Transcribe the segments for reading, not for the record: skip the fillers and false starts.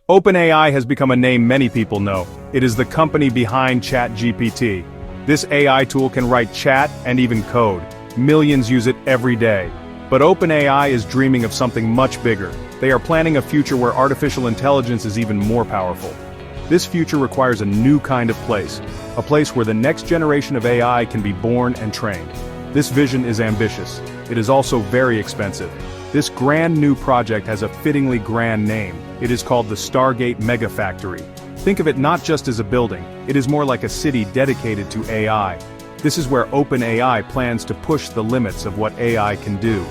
OpenAI has become a name many people know. It is the company behind ChatGPT. This AI tool can write chat and even code. Millions use it every day. But OpenAI is dreaming of something much bigger. They are planning a future where artificial intelligence is even more powerful. This future requires a new kind of place. A place where the next generation of AI can be born and trained. This vision is ambitious. It is also very expensive. This grand new project has a fittingly grand name. It is called the Stargate Megafactory. Think of it not just as a building, it is more like a city dedicated to AI. This is where OpenAI plans to push the limits of what AI can do.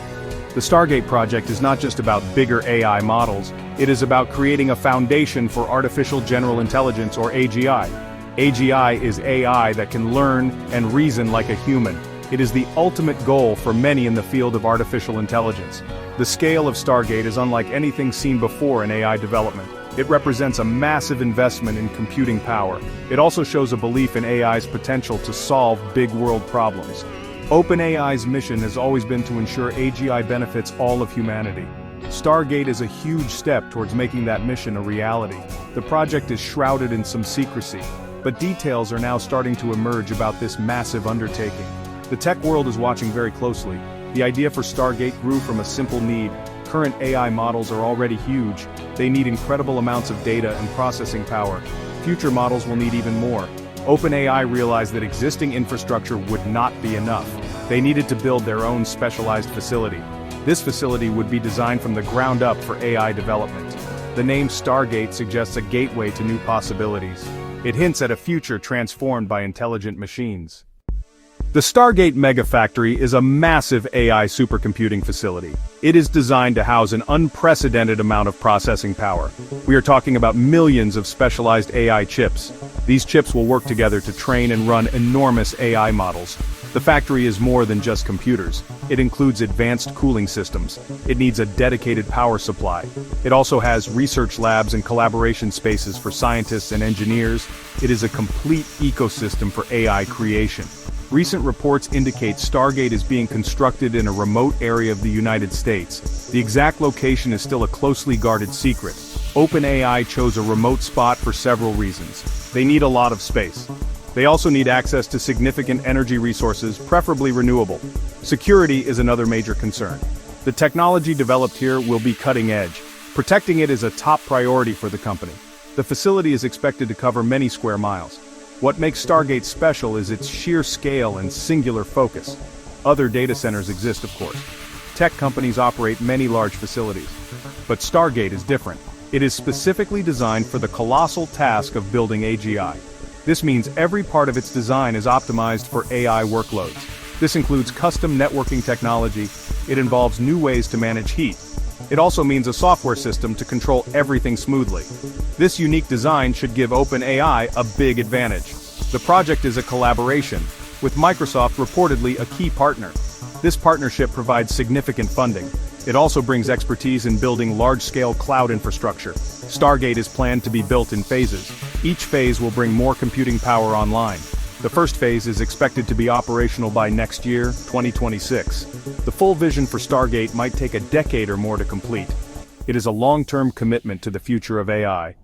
The Stargate project is not just about bigger AI models, it is about creating a foundation for artificial general intelligence or AGI. AGI is AI that can learn and reason like a human. It is the ultimate goal for many in the field of artificial intelligence. The scale of Stargate is unlike anything seen before in AI development. It represents a massive investment in computing power. It also shows a belief in AI's potential to solve big world problems. OpenAI's mission has always been to ensure AGI benefits all of humanity. Stargate is a huge step towards making that mission a reality. The project is shrouded in some secrecy, but details are now starting to emerge about this massive undertaking. The tech world is watching very closely. The idea for Stargate grew from a simple need. Current AI models are already huge. They need incredible amounts of data and processing power. Future models will need even more. OpenAI realized that existing infrastructure would not be enough. They needed to build their own specialized facility. This facility would be designed from the ground up for AI development. The name Stargate suggests a gateway to new possibilities. It hints at a future transformed by intelligent machines. The Stargate Megafactory is a massive AI supercomputing facility. It is designed to house an unprecedented amount of processing power. We are talking about millions of specialized AI chips. These chips will work together to train and run enormous AI models. The factory is more than just computers. It includes advanced cooling systems. It needs a dedicated power supply. It also has research labs and collaboration spaces for scientists and engineers. It is a complete ecosystem for AI creation. Recent reports indicate Stargate is being constructed in a remote area of the United States. The exact location is still a closely guarded secret. OpenAI chose a remote spot for several reasons. They need a lot of space. They also need access to significant energy resources, preferably renewable. Security is another major concern. The technology developed here will be cutting edge. Protecting it is a top priority for the company. The facility is expected to cover many square miles. What makes Stargate special is its sheer scale and singular focus. Other data centers exist, of course. Tech companies operate many large facilities. But Stargate is different. It is specifically designed for the colossal task of building AGI. This means every part of its design is optimized for AI workloads. This includes custom networking technology. It involves new ways to manage heat. It also means a software system to control everything smoothly. This unique design should give OpenAI a big advantage. The project is a collaboration, with Microsoft reportedly a key partner. This partnership provides significant funding. It also brings expertise in building large-scale cloud infrastructure. Stargate is planned to be built in phases. Each phase will bring more computing power online. The first phase is expected to be operational by next year, 2026. The full vision for Stargate might take a decade or more to complete. It is a long-term commitment to the future of AI.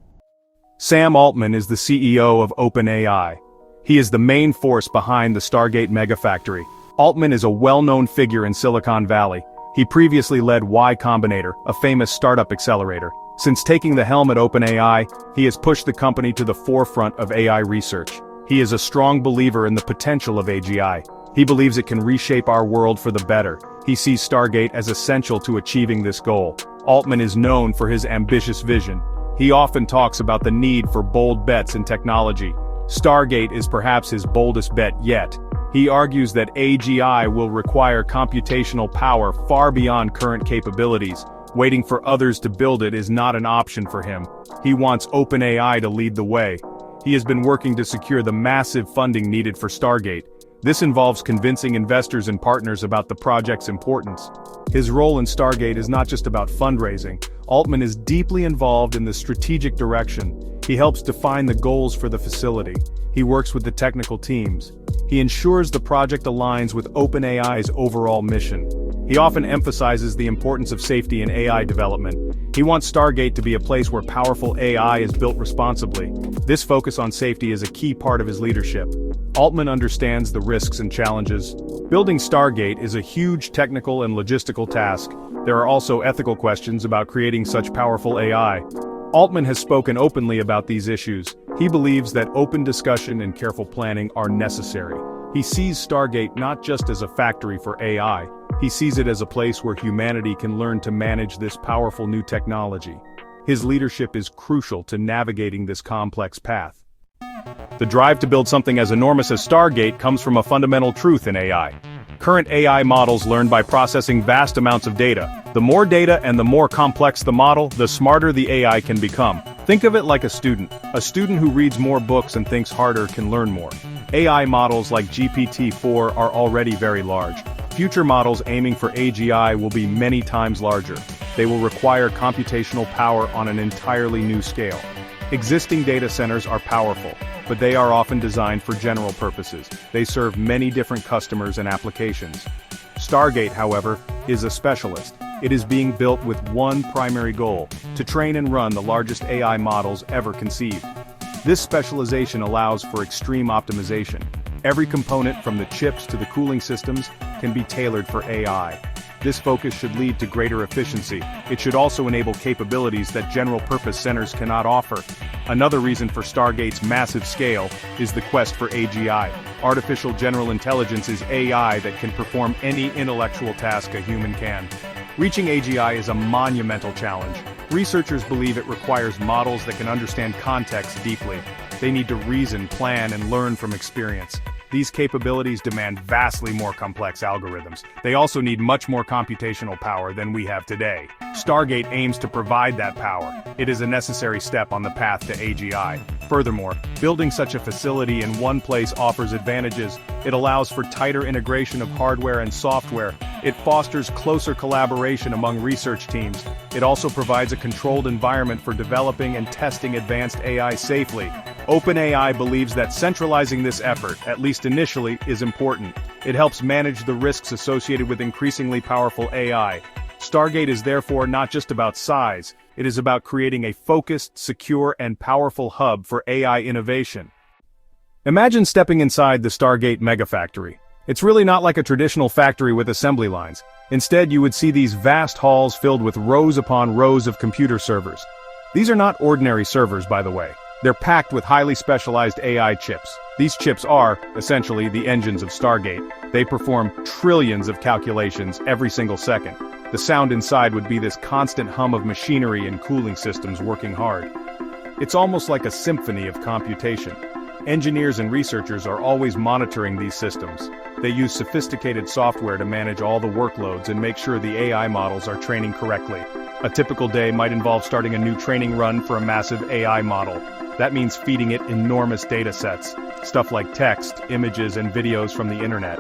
Sam Altman is the CEO of OpenAI. He is the main force behind the Stargate Megafactory. Altman is a well-known figure in Silicon Valley. He previously led Y Combinator, a famous startup accelerator. Since taking the helm at OpenAI, he has pushed the company to the forefront of AI research. He is a strong believer in the potential of AGI. He believes it can reshape our world for the better. He sees Stargate as essential to achieving this goal. Altman is known for his ambitious vision. He often talks about the need for bold bets in technology. Stargate is perhaps his boldest bet yet. He argues that AGI will require computational power far beyond current capabilities. Waiting for others to build it is not an option for him. He wants OpenAI to lead the way. He has been working to secure the massive funding needed for Stargate. This involves convincing investors and partners about the project's importance. His role in Stargate is not just about fundraising. Altman is deeply involved in the strategic direction. He helps define the goals for the facility. He works with the technical teams. He ensures the project aligns with OpenAI's overall mission. He often emphasizes the importance of safety in AI development. He wants Stargate to be a place where powerful AI is built responsibly. This focus on safety is a key part of his leadership. Altman understands the risks and challenges. Building Stargate is a huge technical and logistical task. There are also ethical questions about creating such powerful AI. Altman has spoken openly about these issues. He believes that open discussion and careful planning are necessary. He sees Stargate not just as a factory for AI, he sees it as a place where humanity can learn to manage this powerful new technology. His leadership is crucial to navigating this complex path. The drive to build something as enormous as Stargate comes from a fundamental truth in AI. Current AI models learn by processing vast amounts of data. The more data and the more complex the model, the smarter the AI can become. Think of it like a student. A student who reads more books and thinks harder can learn more. AI models like GPT-4 are already very large. Future models aiming for AGI will be many times larger. They will require computational power on an entirely new scale. Existing data centers are powerful, but they are often designed for general purposes. They serve many different customers and applications. Stargate, however, is a specialist. It is being built with one primary goal: to train and run the largest AI models ever conceived. This specialization allows for extreme optimization. Every component from the chips to the cooling systems can be tailored for AI. This focus should lead to greater efficiency. It should also enable capabilities that general-purpose centers cannot offer. Another reason for Stargate's massive scale is the quest for AGI. Artificial General Intelligence is AI that can perform any intellectual task a human can. Reaching AGI is a monumental challenge. Researchers believe it requires models that can understand context deeply. They need to reason, plan, and learn from experience. These capabilities demand vastly more complex algorithms. They also need much more computational power than we have today. Stargate aims to provide that power. It is a necessary step on the path to AGI. Furthermore, building such a facility in one place offers advantages. It allows for tighter integration of hardware and software. It fosters closer collaboration among research teams. It also provides a controlled environment for developing and testing advanced AI safely. OpenAI believes that centralizing this effort, at least initially, is important. It helps manage the risks associated with increasingly powerful AI. Stargate is therefore not just about size, it is about creating a focused, secure, and powerful hub for AI innovation. Imagine stepping inside the Stargate Megafactory. It's really not like a traditional factory with assembly lines. Instead, you would see these vast halls filled with rows upon rows of computer servers. These are not ordinary servers, by the way. They're packed with highly specialized AI chips. These chips are, essentially, the engines of Stargate. They perform trillions of calculations every single second. The sound inside would be this constant hum of machinery and cooling systems working hard. It's almost like a symphony of computation. Engineers and researchers are always monitoring these systems. They use sophisticated software to manage all the workloads and make sure the AI models are training correctly. A typical day might involve starting a new training run for a massive AI model. That means feeding it enormous data sets, stuff like text, images, and videos from the internet.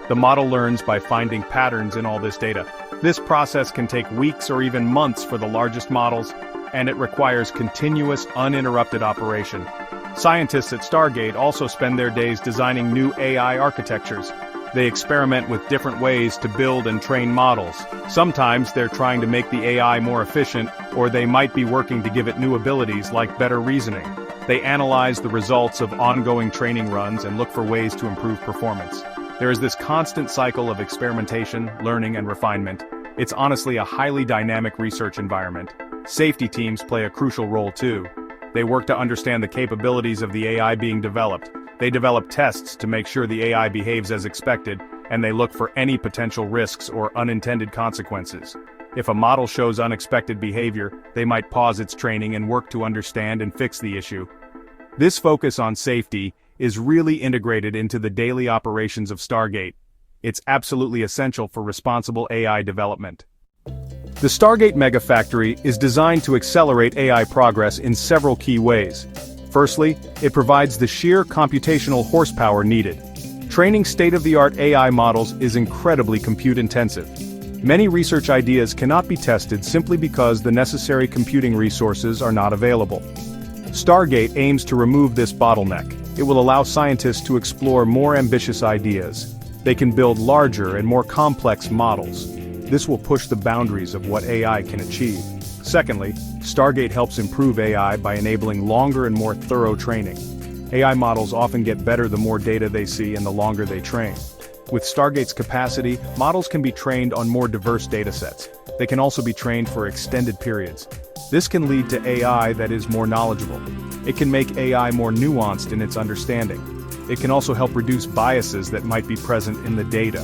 The model learns by finding patterns in all this data. This process can take weeks or even months for the largest models, and it requires continuous, uninterrupted operation. Scientists at Stargate also spend their days designing new AI architectures. They experiment with different ways to build and train models. Sometimes they're trying to make the AI more efficient, or they might be working to give it new abilities like better reasoning. They analyze the results of ongoing training runs and look for ways to improve performance. There is this constant cycle of experimentation, learning, and refinement. It's honestly a highly dynamic research environment. Safety teams play a crucial role too. They work to understand the capabilities of the AI being developed. They develop tests to make sure the AI behaves as expected, and they look for any potential risks or unintended consequences. If a model shows unexpected behavior, they might pause its training and work to understand and fix the issue. This focus on safety is really integrated into the daily operations of Stargate. It's absolutely essential for responsible AI development. The Stargate Megafactory is designed to accelerate AI progress in several key ways. Firstly, it provides the sheer computational horsepower needed. Training state-of-the-art AI models is incredibly compute-intensive. Many research ideas cannot be tested simply because the necessary computing resources are not available. Stargate aims to remove this bottleneck. It will allow scientists to explore more ambitious ideas. They can build larger and more complex models. This will push the boundaries of what AI can achieve. Secondly, Stargate helps improve AI by enabling longer and more thorough training. AI models often get better the more data they see and the longer they train. With Stargate's capacity, models can be trained on more diverse datasets. They can also be trained for extended periods. This can lead to AI that is more knowledgeable. It can make AI more nuanced in its understanding. It can also help reduce biases that might be present in the data.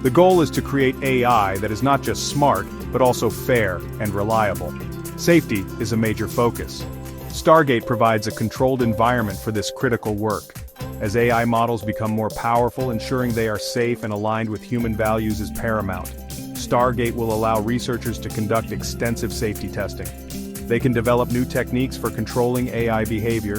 The goal is to create AI that is not just smart, but also fair and reliable. Safety is a major focus. Stargate provides a controlled environment for this critical work. As AI models become more powerful, ensuring they are safe and aligned with human values is paramount. Stargate will allow researchers to conduct extensive safety testing. They can develop new techniques for controlling AI behavior.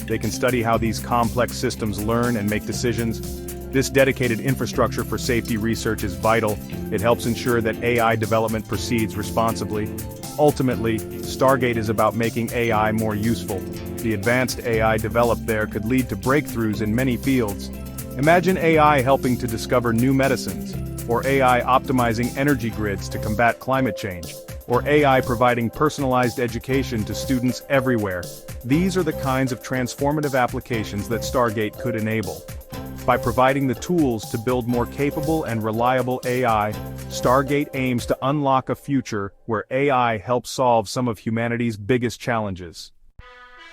They can study how these complex systems learn and make decisions. This dedicated infrastructure for safety research is vital. It helps ensure that AI development proceeds responsibly. Ultimately, Stargate is about making AI more useful. The advanced AI developed there could lead to breakthroughs in many fields. Imagine AI helping to discover new medicines, or AI optimizing energy grids to combat climate change, or AI providing personalized education to students everywhere. These are the kinds of transformative applications that Stargate could enable. By providing the tools to build more capable and reliable AI, Stargate aims to unlock a future where AI helps solve some of humanity's biggest challenges.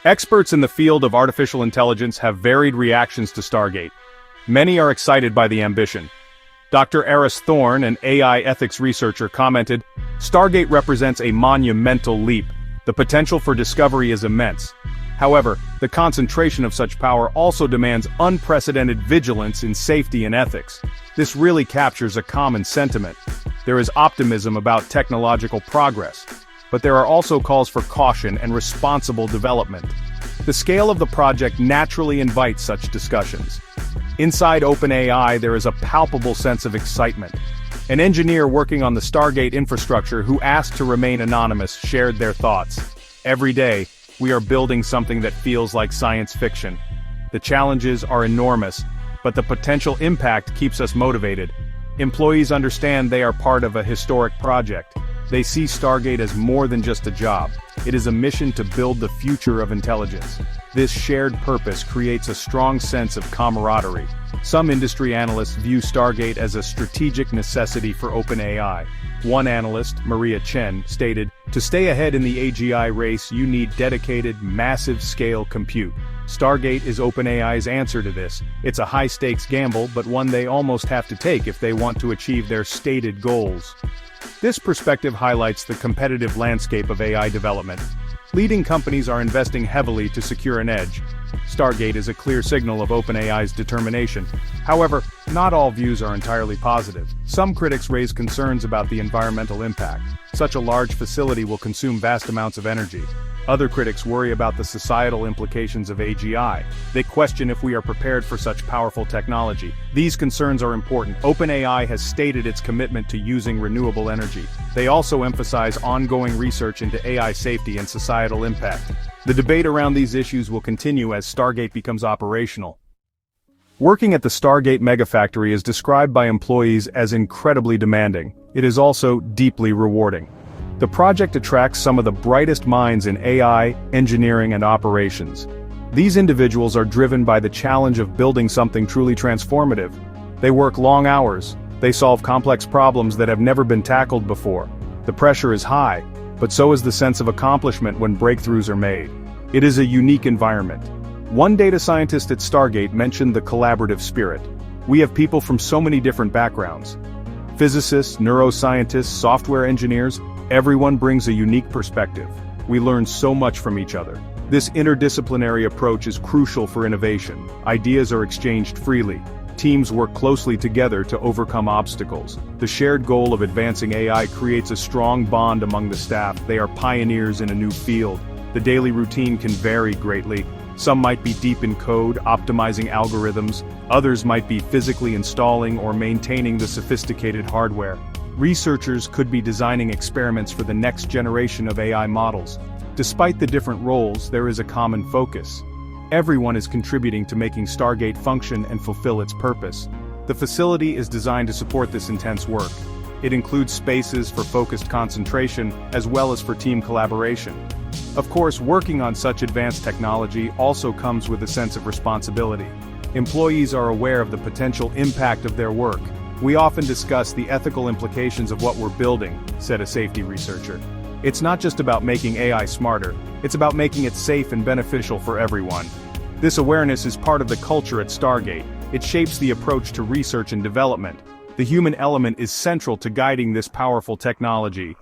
Experts in the field of artificial intelligence have varied reactions to Stargate. Many are excited by the ambition. Dr. Eris Thorne, an AI ethics researcher, commented, "Stargate represents a monumental leap. The potential for discovery is immense. However, the concentration of such power also demands unprecedented vigilance in safety and ethics. This really captures a common sentiment. There is optimism about technological progress, but there are also calls for caution and responsible development. The scale of the project naturally invites such discussions. Inside OpenAI, there is a palpable sense of excitement. An engineer working on the Stargate infrastructure who asked to remain anonymous shared their thoughts. Every day, we are building something that feels like science fiction. The challenges are enormous, but the potential impact keeps us motivated. Employees understand they are part of a historic project. They see Stargate as more than just a job. It is a mission to build the future of intelligence. This shared purpose creates a strong sense of camaraderie. Some industry analysts view Stargate as a strategic necessity for OpenAI. One analyst, Maria Chen, stated, "To stay ahead in the AGI race, you need dedicated, massive-scale compute. Stargate is OpenAI's answer to this. It's a high-stakes gamble, but one they almost have to take if they want to achieve their stated goals." This perspective highlights the competitive landscape of AI development. Leading companies are investing heavily to secure an edge. Stargate is a clear signal of OpenAI's determination. However, not all views are entirely positive. Some critics raise concerns about the environmental impact. Such a large facility will consume vast amounts of energy. Other critics worry about the societal implications of AGI. They question if we are prepared for such powerful technology. These concerns are important. OpenAI has stated its commitment to using renewable energy. They also emphasize ongoing research into AI safety and societal impact. The debate around these issues will continue as Stargate becomes operational. Working at the Stargate Megafactory is described by employees as incredibly demanding. It is also deeply rewarding. The project attracts some of the brightest minds in AI, engineering, and operations. These individuals are driven by the challenge of building something truly transformative. They work long hours. They solve complex problems that have never been tackled before. The pressure is high, but so is the sense of accomplishment when breakthroughs are made. It is a unique environment. One data scientist at Stargate mentioned the collaborative spirit. We have people from so many different backgrounds. Physicists, neuroscientists, software engineers, everyone brings a unique perspective. We learn so much from each other. This interdisciplinary approach is crucial for innovation. Ideas are exchanged freely. Teams work closely together to overcome obstacles. The shared goal of advancing AI creates a strong bond among the staff. They are pioneers in a new field. The daily routine can vary greatly. Some might be deep in code, optimizing algorithms. Others might be physically installing or maintaining the sophisticated hardware. Researchers could be designing experiments for the next generation of AI models. Despite the different roles, there is a common focus. Everyone is contributing to making Stargate function and fulfill its purpose. The facility is designed to support this intense work. It includes spaces for focused concentration, as well as for team collaboration. Of course, working on such advanced technology also comes with a sense of responsibility. Employees are aware of the potential impact of their work. We often discuss the ethical implications of what we're building, said a safety researcher. It's not just about making AI smarter, it's about making it safe and beneficial for everyone. This awareness is part of the culture at Stargate. It shapes the approach to research and development. The human element is central to guiding this powerful technology.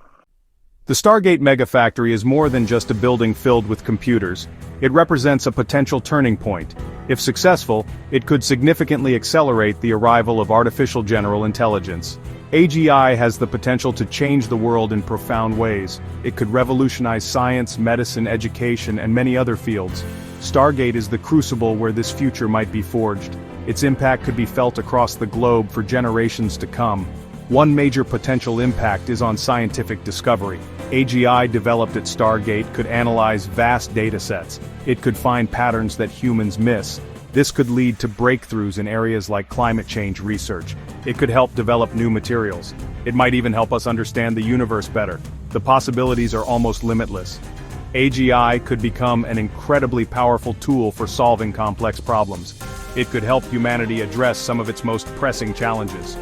The Stargate Megafactory is more than just a building filled with computers. It represents a potential turning point. If successful, it could significantly accelerate the arrival of artificial general intelligence. AGI has the potential to change the world in profound ways. It could revolutionize science, medicine, education, and many other fields. Stargate is the crucible where this future might be forged. Its impact could be felt across the globe for generations to come. One major potential impact is on scientific discovery. AGI developed at Stargate could analyze vast datasets. It could find patterns that humans miss. This could lead to breakthroughs in areas like climate change research. It could help develop new materials. It might even help us understand the universe better. The possibilities are almost limitless. AGI could become an incredibly powerful tool for solving complex problems. It could help humanity address some of its most pressing challenges.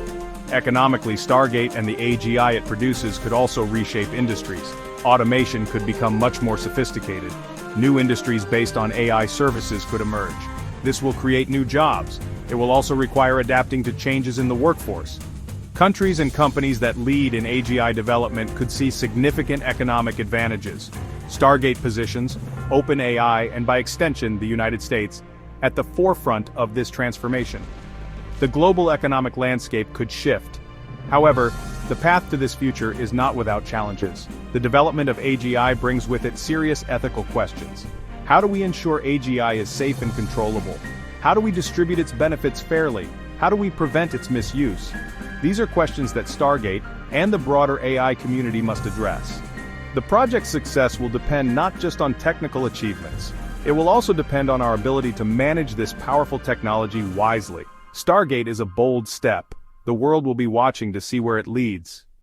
Economically, Stargate and the AGI it produces could also reshape industries. Automation could become much more sophisticated. New industries based on AI services could emerge. This will create new jobs. It will also require adapting to changes in the workforce. Countries and companies that lead in AGI development could see significant economic advantages. Stargate positions OpenAI and by extension the United States at the forefront of this transformation. The global economic landscape could shift. However, the path to this future is not without challenges. The development of AGI brings with it serious ethical questions. How do we ensure AGI is safe and controllable? How do we distribute its benefits fairly? How do we prevent its misuse? These are questions that Stargate and the broader AI community must address. The project's success will depend not just on technical achievements. It will also depend on our ability to manage this powerful technology wisely. Stargate is a bold step. The world will be watching to see where it leads.